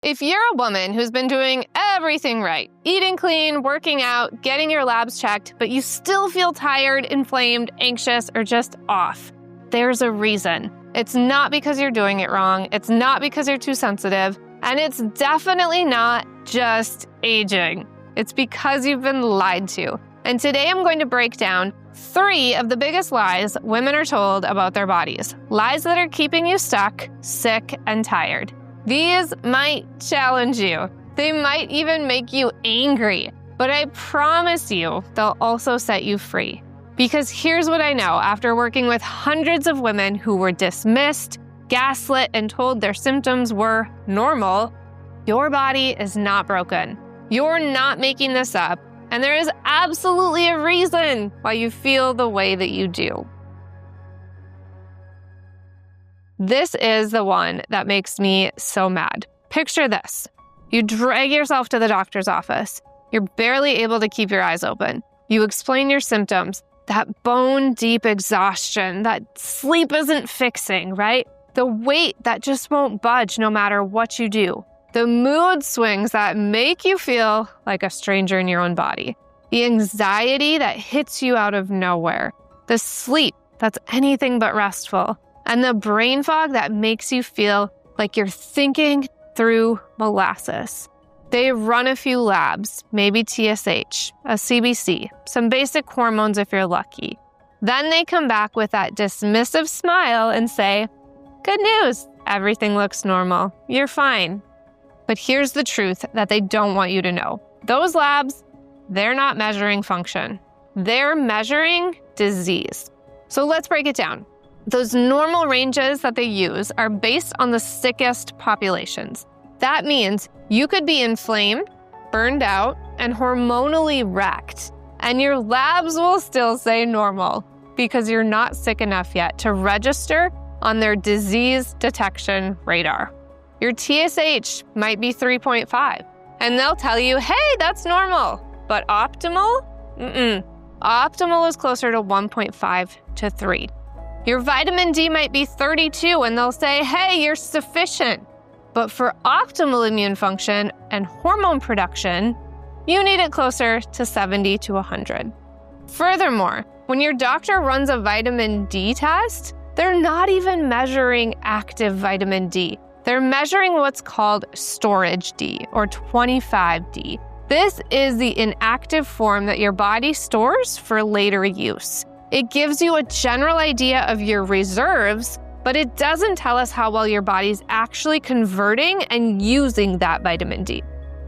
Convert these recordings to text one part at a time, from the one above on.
If you're a woman who's been doing everything right, eating clean, working out, getting your labs checked, but you still feel tired, inflamed, anxious, or just off, there's a reason. It's not because you're doing it wrong. It's not because you're too sensitive. And it's definitely not just aging. It's because you've been lied to. And today I'm going to break down 3 of the biggest lies women are told about their bodies. Lies that are keeping you stuck, sick, and tired. These might challenge you. They might even make you angry. But I promise you, they'll also set you free. Because here's what I know after working with hundreds of women who were dismissed, gaslit, and told their symptoms were normal. Your body is not broken. You're not making this up. And there is absolutely a reason why you feel the way that you do. This is the one that makes me so mad. Picture this. You drag yourself to the doctor's office. You're barely able to keep your eyes open. You explain your symptoms, that bone-deep exhaustion, that sleep isn't fixing, right? The weight that just won't budge no matter what you do. The mood swings that make you feel like a stranger in your own body. The anxiety that hits you out of nowhere. The sleep that's anything but restful. And the brain fog that makes you feel like you're thinking through molasses. They run a few labs, maybe TSH, a CBC, some basic hormones if you're lucky. Then they come back with that dismissive smile and say, "Good news, everything looks normal. You're fine." But here's the truth that they don't want you to know. Those labs, they're not measuring function. They're measuring disease. So let's break it down. Those normal ranges that they use are based on the sickest populations. That means you could be inflamed, burned out, and hormonally wrecked, and your labs will still say normal because you're not sick enough yet to register on their disease detection radar. Your TSH might be 3.5, and they'll tell you, hey, that's normal. But optimal? Optimal is closer to 1.5 to 3. Your vitamin D might be 32, and they'll say, hey, you're sufficient. But for optimal immune function and hormone production, you need it closer to 70 to 100. Furthermore, when your doctor runs a vitamin D test, they're not even measuring active vitamin D. They're measuring what's called storage D, or 25D. This is the inactive form that your body stores for later use. It gives you a general idea of your reserves, but it doesn't tell us how well your body's actually converting and using that vitamin D.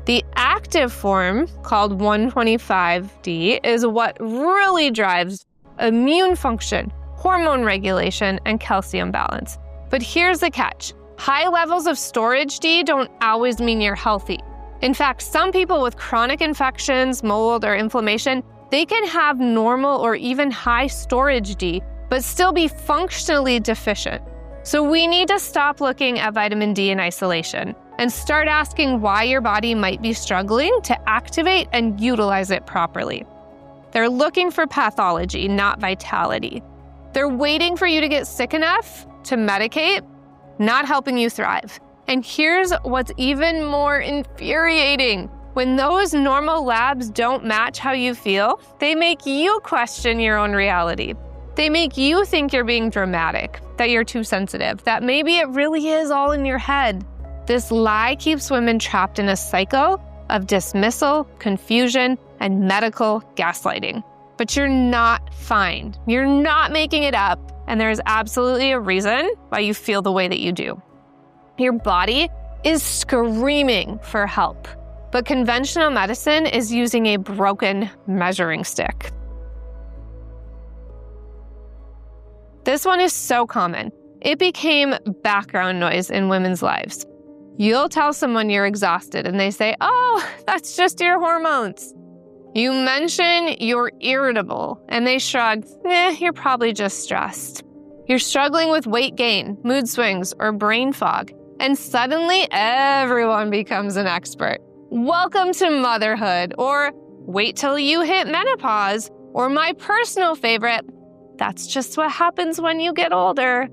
The active form, called 125D, is what really drives immune function, hormone regulation, and calcium balance. But here's the catch. High levels of storage D don't always mean you're healthy. In fact, some people with chronic infections, mold, or inflammation, they can have normal or even high storage D, but still be functionally deficient. So we need to stop looking at vitamin D in isolation and start asking why your body might be struggling to activate and utilize it properly. They're looking for pathology, not vitality. They're waiting for you to get sick enough to medicate, not helping you thrive. And here's what's even more infuriating. When those normal labs don't match how you feel, they make you question your own reality. They make you think you're being dramatic, that you're too sensitive, that maybe it really is all in your head. This lie keeps women trapped in a cycle of dismissal, confusion, and medical gaslighting. But you're not fine. You're not making it up. And there's absolutely a reason why you feel the way that you do. Your body is screaming for help, but conventional medicine is using a broken measuring stick. This one is so common. It became background noise in women's lives. You'll tell someone you're exhausted and they say, oh, that's just your hormones. You mention you're irritable and they shrug, you're probably just stressed. You're struggling with weight gain, mood swings, or brain fog, and suddenly everyone becomes an expert. Welcome to motherhood, or wait till you hit menopause, or my personal favorite, that's just what happens when you get older.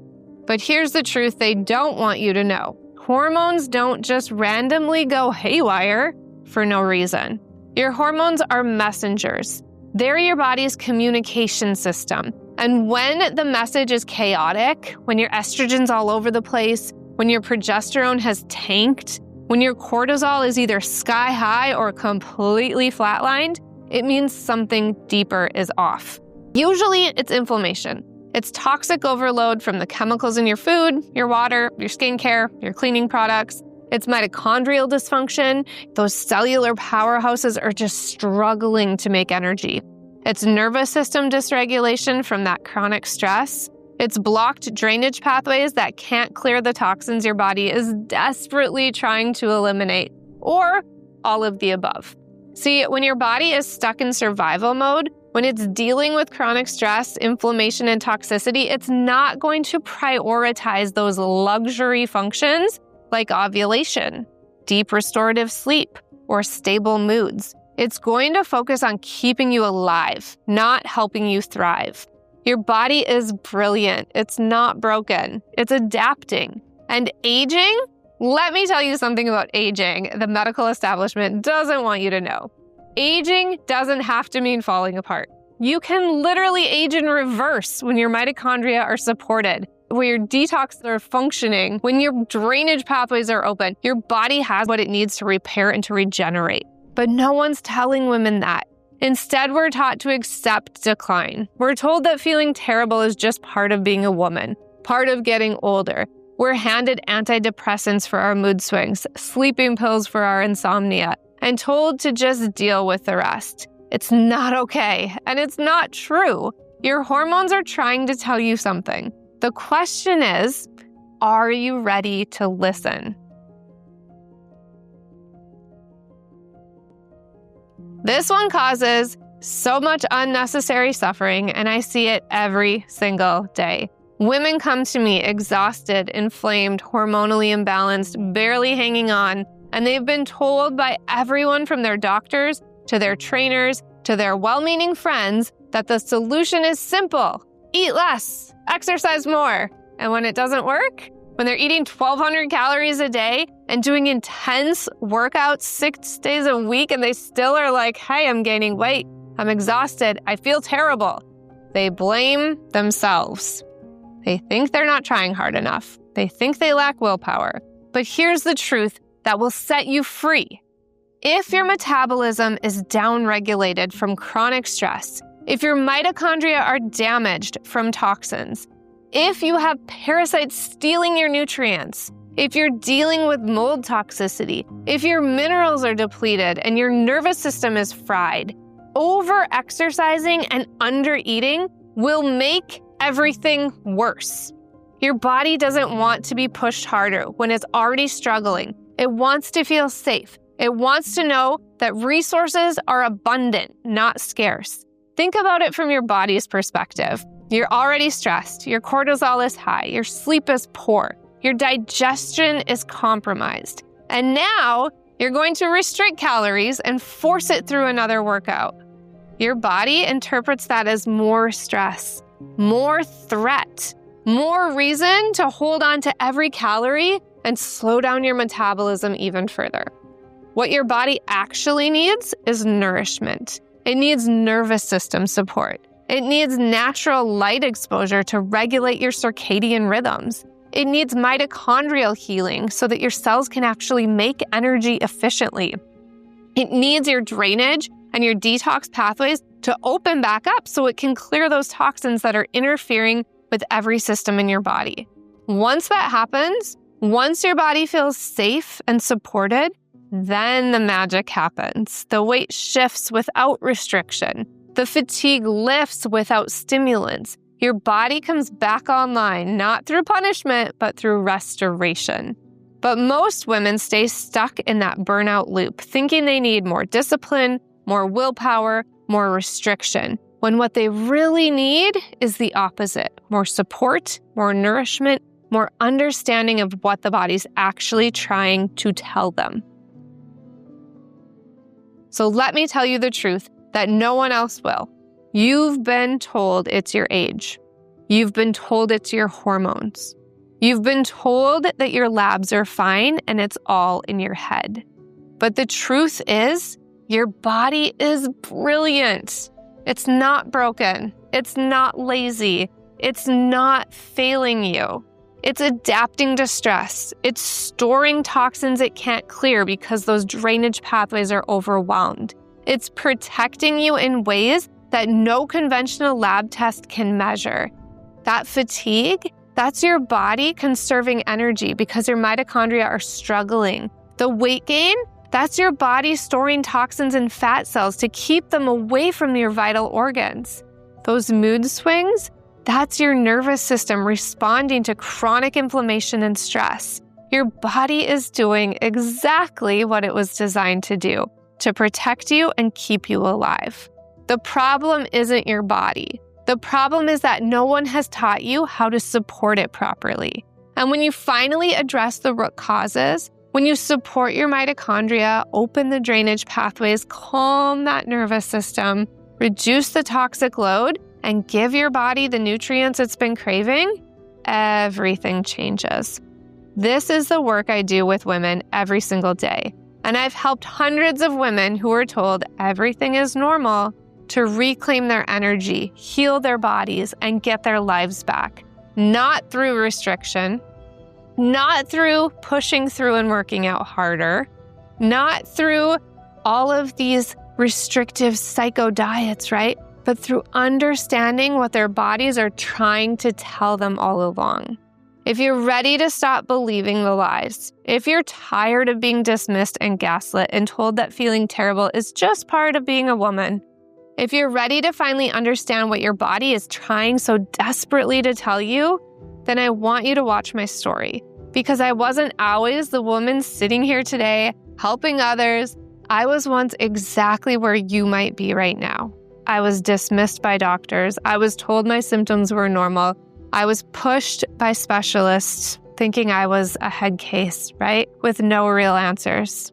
But here's the truth they don't want you to know. Hormones don't just randomly go haywire for no reason. Your hormones are messengers. They're your body's communication system. And when the message is chaotic, when your estrogen's all over the place, when your progesterone has tanked, when your cortisol is either sky high or completely flatlined, it means something deeper is off. Usually it's inflammation. It's toxic overload from the chemicals in your food, your water, your skincare, your cleaning products. It's mitochondrial dysfunction. Those cellular powerhouses are just struggling to make energy. It's nervous system dysregulation from that chronic stress. It's blocked drainage pathways that can't clear the toxins your body is desperately trying to eliminate, or all of the above. See, when your body is stuck in survival mode, when it's dealing with chronic stress, inflammation, and toxicity, it's not going to prioritize those luxury functions like ovulation, deep restorative sleep, or stable moods. It's going to focus on keeping you alive, not helping you thrive. Your body is brilliant. It's not broken. It's adapting. And aging? Let me tell you something about aging the medical establishment doesn't want you to know. Aging doesn't have to mean falling apart. You can literally age in reverse when your mitochondria are supported, when your detox are functioning, when your drainage pathways are open. Your body has what it needs to repair and to regenerate. But no one's telling women that. Instead, we're taught to accept decline. We're told that feeling terrible is just part of being a woman, part of getting older. We're handed antidepressants for our mood swings, sleeping pills for our insomnia, and told to just deal with the rest. It's not okay, and it's not true. Your hormones are trying to tell you something. The question is, are you ready to listen? This one causes so much unnecessary suffering, and I see it every single day. Women come to me exhausted, inflamed, hormonally imbalanced, barely hanging on, and they've been told by everyone from their doctors to their trainers to their well-meaning friends that the solution is simple. Eat less, exercise more. And when it doesn't work, when they're eating 1,200 calories a day and doing intense workouts 6 days a week and they still are like, hey, I'm gaining weight, I'm exhausted, I feel terrible, they blame themselves. They think they're not trying hard enough. They think they lack willpower. But here's the truth that will set you free. If your metabolism is downregulated from chronic stress, if your mitochondria are damaged from toxins, if you have parasites stealing your nutrients, if you're dealing with mold toxicity, if your minerals are depleted and your nervous system is fried, over-exercising and under-eating will make everything worse. Your body doesn't want to be pushed harder when it's already struggling. It wants to feel safe. It wants to know that resources are abundant, not scarce. Think about it from your body's perspective. You're already stressed, your cortisol is high, your sleep is poor, your digestion is compromised. And now you're going to restrict calories and force it through another workout. Your body interprets that as more stress, more threat, more reason to hold on to every calorie and slow down your metabolism even further. What your body actually needs is nourishment. It needs nervous system support. It needs natural light exposure to regulate your circadian rhythms. It needs mitochondrial healing so that your cells can actually make energy efficiently. It needs your drainage and your detox pathways to open back up so it can clear those toxins that are interfering with every system in your body. Once that happens, once your body feels safe and supported, then the magic happens. The weight shifts without restriction. The fatigue lifts without stimulants. Your body comes back online, not through punishment, but through restoration. But most women stay stuck in that burnout loop, thinking they need more discipline, more willpower, more restriction, when what they really need is the opposite: more support, more nourishment, more understanding of what the body's actually trying to tell them. So let me tell you the truth that no one else will. You've been told it's your age. You've been told it's your hormones. You've been told that your labs are fine and it's all in your head. But the truth is, your body is brilliant. It's not broken. It's not lazy. It's not failing you. It's adapting to stress. It's storing toxins it can't clear because those drainage pathways are overwhelmed. It's protecting you in ways that no conventional lab test can measure. That fatigue, that's your body conserving energy because your mitochondria are struggling. The weight gain, that's your body storing toxins in fat cells to keep them away from your vital organs. Those mood swings, that's your nervous system responding to chronic inflammation and stress. Your body is doing exactly what it was designed to do, to protect you and keep you alive. The problem isn't your body. The problem is that no one has taught you how to support it properly. And when you finally address the root causes, when you support your mitochondria, open the drainage pathways, calm that nervous system, reduce the toxic load, and give your body the nutrients it's been craving, everything changes. This is the work I do with women every single day. And I've helped hundreds of women who were told everything is normal to reclaim their energy, heal their bodies, and get their lives back. Not through restriction, not through pushing through and working out harder, not through all of these restrictive psycho diets, right? But through understanding what their bodies are trying to tell them all along. If you're ready to stop believing the lies, if you're tired of being dismissed and gaslit and told that feeling terrible is just part of being a woman, if you're ready to finally understand what your body is trying so desperately to tell you, then I want you to watch my story. Because I wasn't always the woman sitting here today helping others. I was once exactly where you might be right now. I was dismissed by doctors. I was told my symptoms were normal. I was pushed by specialists thinking I was a head case, right? With no real answers.